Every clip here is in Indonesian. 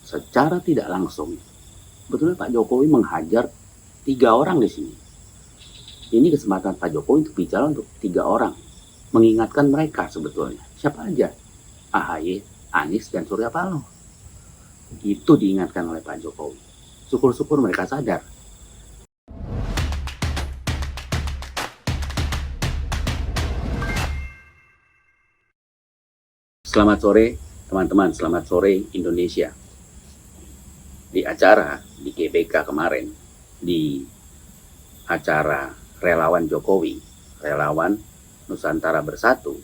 secara tidak langsung sebetulnya Pak Jokowi menghajar 3 orang di sini. Ini kesempatan Pak Jokowi untuk bicara untuk 3 orang, mengingatkan mereka sebetulnya. Siapa aja? AHY, Anies, dan Surya Paloh. Itu diingatkan oleh Pak Jokowi. Syukur-syukur mereka sadar. Selamat sore teman-teman, selamat sore Indonesia. Di acara di GBK kemarin, di acara relawan Jokowi, relawan Nusantara Bersatu,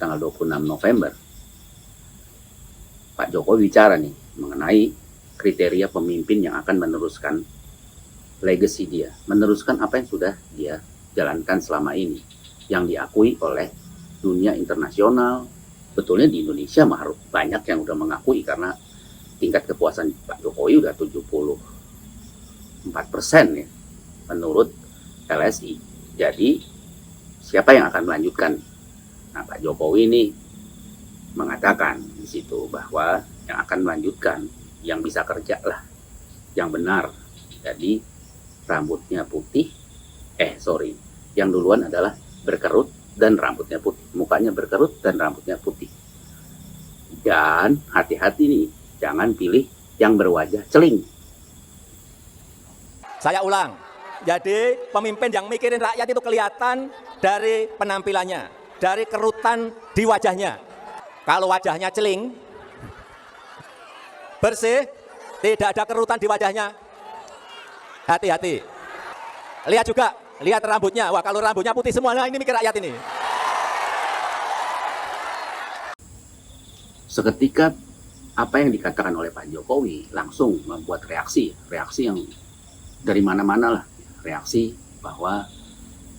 tanggal 26 November, Pak Jokowi bicara nih mengenai kriteria pemimpin yang akan meneruskan legacy dia, meneruskan apa yang sudah dia jalankan selama ini, yang diakui oleh dunia internasional. Betulnya di Indonesia banyak yang udah mengakui karena tingkat kepuasan Pak Jokowi udah 74% ya menurut LSI. Jadi siapa yang akan melanjutkan? Nah, Pak Jokowi ini mengatakan di situ bahwa yang akan melanjutkan yang bisa kerja lah, yang benar. Jadi rambutnya putih, yang duluan adalah berkerut dan rambutnya putih, mukanya berkerut dan rambutnya putih. Dan hati-hati nih, jangan pilih yang berwajah celing. Saya ulang, jadi pemimpin yang mikirin rakyat itu kelihatan dari penampilannya, dari kerutan di wajahnya. Kalau wajahnya celing, bersih, tidak ada kerutan di wajahnya, hati-hati. Lihat juga, lihat rambutnya. Wah, kalau rambutnya putih semua, nah ini mikir rakyat ini. Seketika apa yang dikatakan oleh Pak Jokowi langsung membuat reaksi yang dari mana-mana lah, reaksi bahwa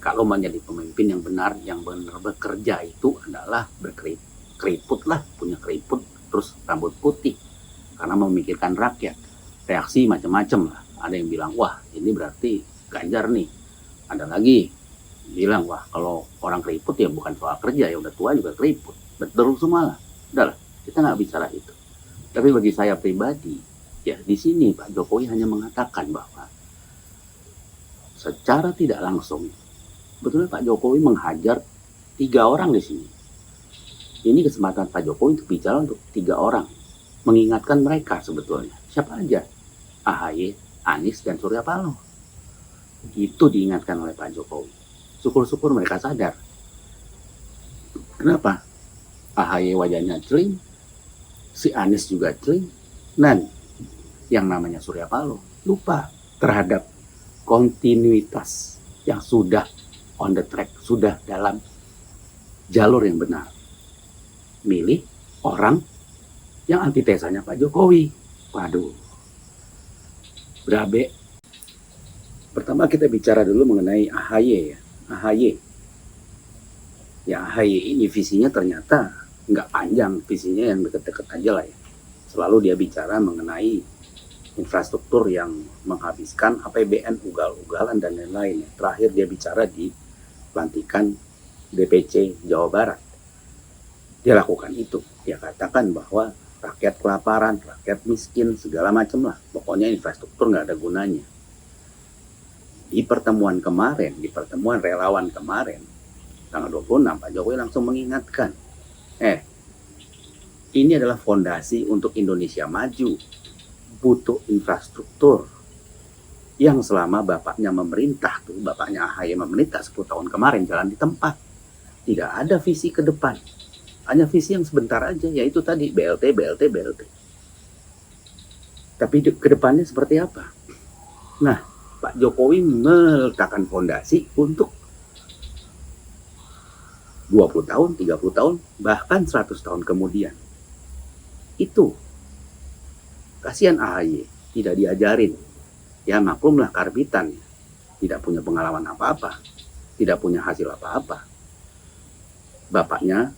kalau menjadi pemimpin yang benar bekerja itu adalah berkeriput lah, punya keriput, terus rambut putih, karena memikirkan rakyat. Reaksi macam-macam lah. Ada yang bilang, wah ini berarti Ganjar nih. Ada lagi bilang, wah kalau orang keriput ya bukan soal kerja, ya udah tua juga keriput. Betul semua lah. Udah lah, kita nggak bicara itu. Tapi bagi saya pribadi, ya di sini Pak Jokowi hanya mengatakan bahwa secara tidak langsung, betulnya Pak Jokowi menghajar 3 orang di sini. Ini kesempatan Pak Jokowi untuk bicara untuk 3 orang, mengingatkan mereka sebetulnya. Siapa aja? AHY, Anies, dan Surya Paloh. Itu diingatkan oleh Pak Jokowi. Syukur-syukur mereka sadar. Kenapa? AHY wajahnya celing, si Anies juga celing, dan yang namanya Surya Paloh lupa terhadap kontinuitas yang sudah on the track, sudah dalam jalur yang benar. Milih orang yang antitesanya Pak Jokowi. Waduh, berabe. Pertama kita bicara dulu mengenai AHY ya. AHY. Ya AHY ini visinya ternyata nggak panjang, visinya yang deket-deket aja lah ya. Selalu dia bicara mengenai infrastruktur yang menghabiskan APBN ugal-ugalan dan lain-lain. Terakhir dia bicara di pelantikan DPC Jawa Barat. Dia lakukan itu. Dia katakan bahwa rakyat kelaparan, rakyat miskin, segala macam lah. Pokoknya infrastruktur nggak ada gunanya. Di pertemuan kemarin, di pertemuan relawan kemarin, tanggal 26, Pak Jokowi langsung mengingatkan, ini adalah fondasi untuk Indonesia maju. Butuh infrastruktur yang selama bapaknya memerintah, bapaknya AHY memerintah 10 tahun kemarin jalan di tempat. Tidak ada visi ke depan. Hanya visi yang sebentar aja, yaitu tadi BLT. Tapi ke depannya seperti apa? Nah, Pak Jokowi meletakkan fondasi untuk 20 tahun, 30 tahun, bahkan 100 tahun kemudian. Itu. Kasihan AHY, tidak diajarin. Ya maklumlah karbitan, tidak punya pengalaman apa-apa, tidak punya hasil apa-apa. Bapaknya,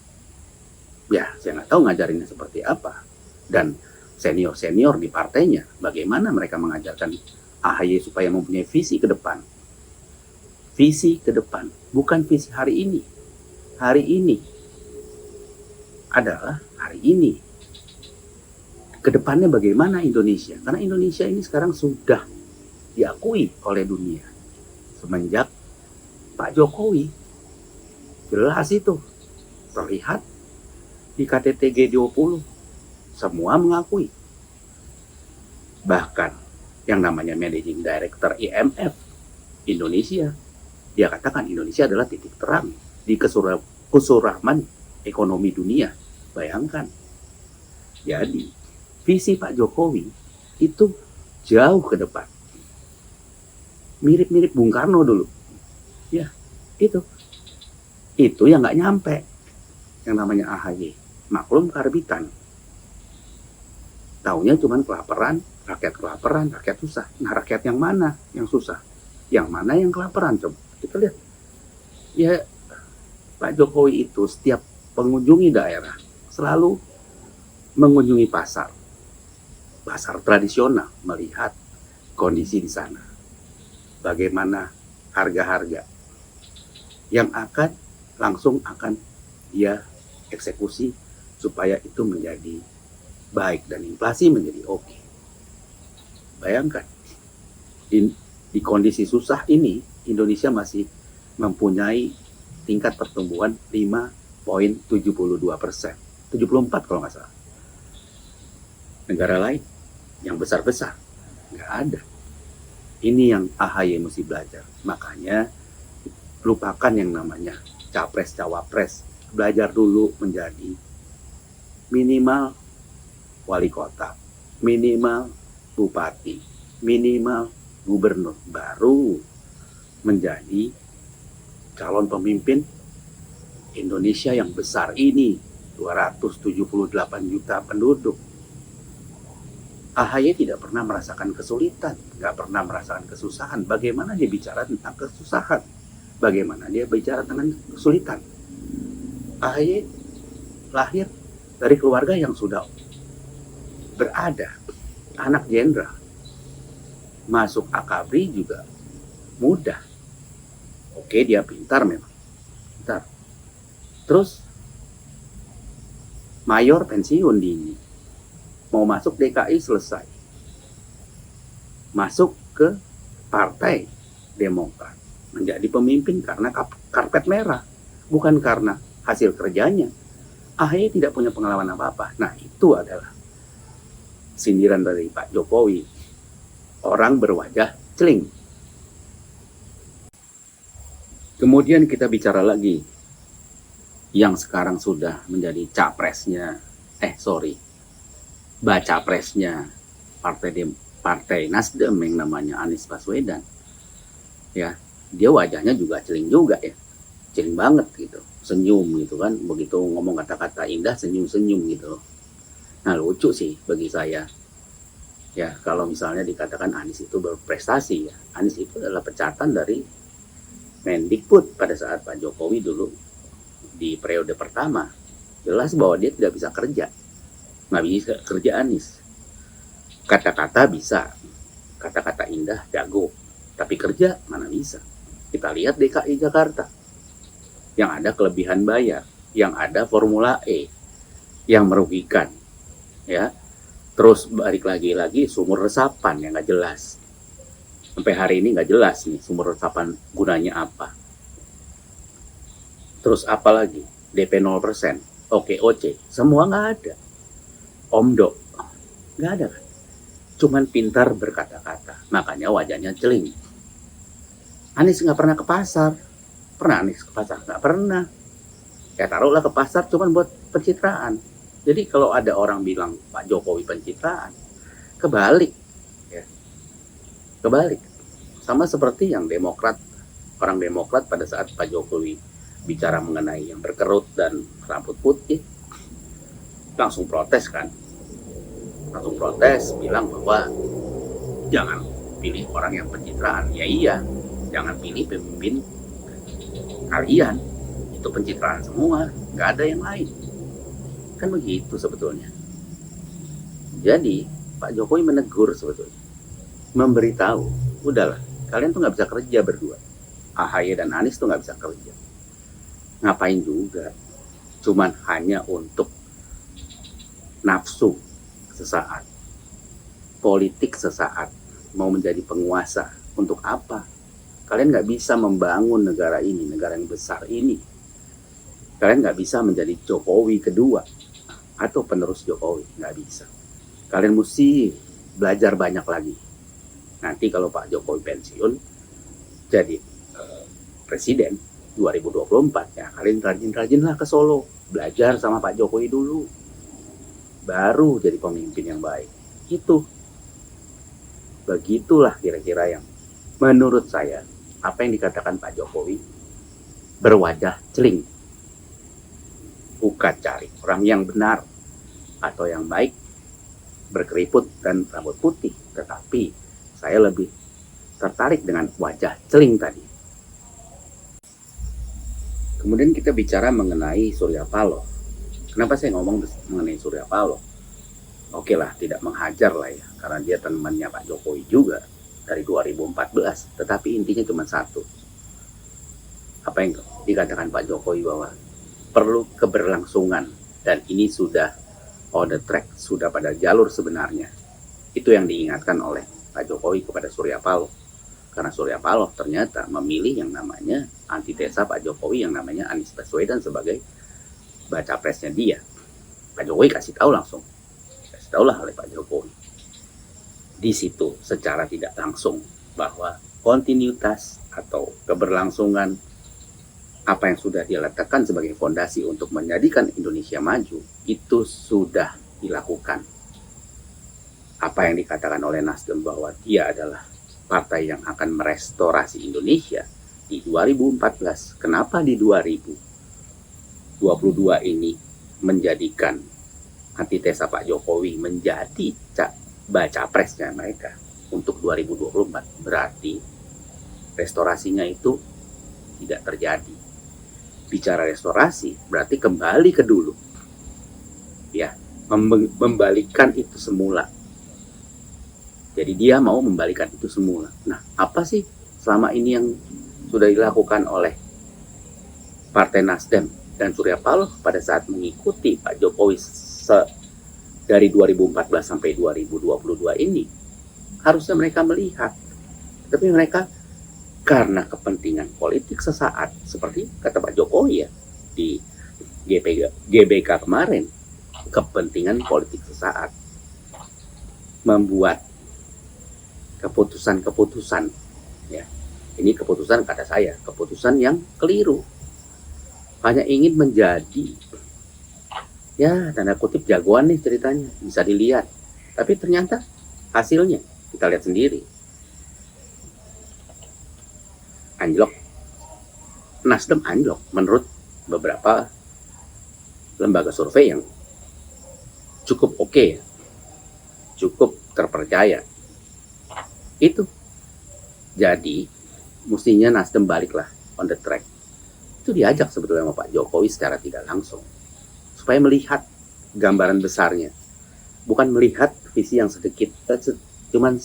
ya saya nggak tahu ngajarinnya seperti apa. Dan senior-senior di partainya, bagaimana mereka mengajarkan AHY supaya mempunyai visi ke depan. Visi ke depan, bukan visi hari ini. Hari ini adalah hari ini. Kedepannya bagaimana Indonesia? Karena Indonesia ini sekarang sudah diakui oleh dunia semenjak Pak Jokowi. Jelas itu terlihat di KTT G20 semua mengakui. Bahkan yang namanya Managing Director IMF Indonesia, dia katakan Indonesia adalah titik terang di kesurahman ekonomi dunia. Bayangkan. Jadi, visi Pak Jokowi itu jauh ke depan. Mirip-mirip Bung Karno dulu. Ya, itu. Itu yang nggak nyampe. Yang namanya AHY. Maklum karbitan. Taunya cuman kelaparan, rakyat susah. Nah, rakyat yang mana yang susah? Yang mana yang kelaparan? Coba kita lihat. Ya, Pak Jokowi itu setiap mengunjungi daerah selalu mengunjungi pasar tradisional, melihat kondisi di sana, bagaimana harga-harga yang langsung akan dia eksekusi supaya itu menjadi baik dan inflasi menjadi oke. Bayangkan di kondisi susah ini Indonesia masih mempunyai tingkat pertumbuhan 5,72%, 74 kalau nggak salah. Negara lain yang besar-besar nggak ada. Ini yang AHY mesti belajar. Makanya lupakan yang namanya capres cawapres. Belajar dulu menjadi minimal wali kota, minimal bupati, minimal gubernur, baru menjadi calon pemimpin Indonesia yang besar ini, 278 juta penduduk. AHY tidak pernah merasakan kesulitan, nggak pernah merasakan kesusahan. Bagaimana dia bicara tentang kesusahan? Bagaimana dia bicara tentang kesulitan? AHY lahir dari keluarga yang sudah berada, anak jenderal. Masuk AKABRI juga mudah. Oke, dia pintar memang. Pintar. Terus mayor pensiun dini. Mau masuk DKI selesai. Masuk ke Partai Demokrat. Menjadi pemimpin karena karpet merah. Bukan karena hasil kerjanya. AHY tidak punya pengalaman apa-apa. Nah, itu adalah sindiran dari Pak Jokowi. Orang berwajah celing. Kemudian kita bicara lagi yang sekarang sudah menjadi baca presnya Partai Nasdem yang namanya Anies Baswedan. Ya, dia wajahnya juga celing juga ya. Celing banget gitu. Senyum gitu kan. Begitu ngomong kata-kata indah senyum-senyum gitu. Nah, lucu sih bagi saya. Ya, kalau misalnya dikatakan Anies itu berprestasi ya. Anies itu adalah pecatan dari Mendikbud pada saat Pak Jokowi dulu di periode pertama. Jelas bahwa dia tidak bisa kerja. Nggak bisa kerja Anies. Kata-kata bisa. Kata-kata indah jago. Tapi kerja mana bisa. Kita lihat DKI Jakarta. Yang ada kelebihan bayar. Yang ada Formula E. Yang merugikan. Ya. Terus balik lagi sumur resapan yang nggak jelas. Sampai hari ini nggak jelas nih sumur resapan gunanya apa. Terus apa lagi? DP 0%. OKOC. Semua nggak ada. Omdo. Nggak ada kan? Cuman pintar berkata-kata. Makanya wajahnya celing. Anies nggak pernah ke pasar. Pernah Anies ke pasar? Nggak pernah. Ya taruhlah ke pasar cuman buat pencitraan. Jadi kalau ada orang bilang Pak Jokowi pencitraan, kebalik. Ya. Kebalik. Sama seperti yang orang Demokrat pada saat Pak Jokowi bicara mengenai yang berkerut dan rambut putih, langsung protes kan. Langsung protes, bilang bahwa jangan pilih orang yang pencitraan. Ya iya, jangan pilih pemimpin kalian. Itu pencitraan semua, nggak ada yang lain. Kan begitu sebetulnya. Jadi, Pak Jokowi menegur sebetulnya. Memberitahu, udahlah, kalian tuh nggak bisa kerja berdua. AHY dan Anies tuh nggak bisa kerja. Ngapain juga. Cuman hanya untuk nafsu sesaat, politik sesaat, mau menjadi penguasa. Untuk apa? Kalian nggak bisa membangun negara ini, negara yang besar ini. Kalian nggak bisa menjadi Jokowi kedua atau penerus Jokowi, nggak bisa. Kalian mesti belajar banyak lagi. Nanti kalau Pak Jokowi pensiun, jadi presiden 2024, ya kalian rajin-rajinlah ke Solo, belajar sama Pak Jokowi dulu, baru jadi pemimpin yang baik. Begitulah kira-kira yang menurut saya apa yang dikatakan Pak Jokowi berwajah celing. Bukan cari orang yang benar atau yang baik, berkeriput dan rambut putih, tetapi saya lebih tertarik dengan wajah celing tadi. Kemudian kita bicara mengenai Surya Paloh. Kenapa saya ngomong mengenai Surya Paloh? Oke lah, tidak menghajar lah ya, karena dia temannya Pak Jokowi juga dari 2014. Tetapi intinya cuma satu. Apa yang dikatakan Pak Jokowi bahwa perlu keberlangsungan, dan ini sudah on the track, sudah pada jalur sebenarnya. Itu yang diingatkan oleh Pak Jokowi kepada Surya Paloh. Karena Surya Paloh ternyata memilih yang namanya antitesa Pak Jokowi, yang namanya Anies Baswedan sebagai baca presnya dia. Pak Jokowi kasih tahu langsung. Kasih tahulah oleh Pak Jokowi. Di situ secara tidak langsung bahwa kontinuitas atau keberlangsungan apa yang sudah dia letakkan sebagai fondasi untuk menjadikan Indonesia maju, itu sudah dilakukan. Apa yang dikatakan oleh Nasdem bahwa dia adalah partai yang akan merestorasi Indonesia di 2014. Kenapa di 2022 ini menjadikan antitesa Pak Jokowi menjadi baca presnya mereka untuk 2024? Berarti restorasinya itu tidak terjadi. Bicara restorasi berarti kembali ke dulu, ya, membalikan itu semula. Jadi dia mau membalikan itu semula. Nah, apa sih selama ini yang sudah dilakukan oleh Partai Nasdem dan Surya Paloh pada saat mengikuti Pak Jokowi dari 2014 sampai 2022 ini? Harusnya mereka melihat, tapi mereka karena kepentingan politik sesaat, seperti kata Pak Jokowi ya di GBK kemarin, kepentingan politik sesaat, membuat keputusan-keputusan, ya, ini keputusan kata saya, keputusan yang keliru, hanya ingin menjadi, ya tanda kutip jagoan nih ceritanya, bisa dilihat, tapi ternyata hasilnya kita lihat sendiri. Anjlok, Nasdem anjlok menurut beberapa lembaga survei yang cukup oke, cukup terpercaya. Itu jadi mestinya Nasdem baliklah on the track. Itu diajak sebetulnya sama Pak Jokowi secara tidak langsung supaya melihat gambaran besarnya, bukan melihat visi yang sedikit, cuman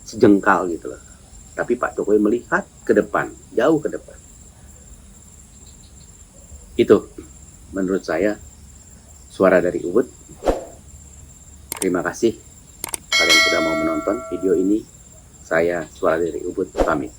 sejengkal gitu loh. Tapi Pak Jokowi melihat ke depan, jauh ke depan. Itu menurut saya suara dari Ubud. Terima kasih kalian sudah mau menonton video ini. Saya Suara dari Ubud pamit.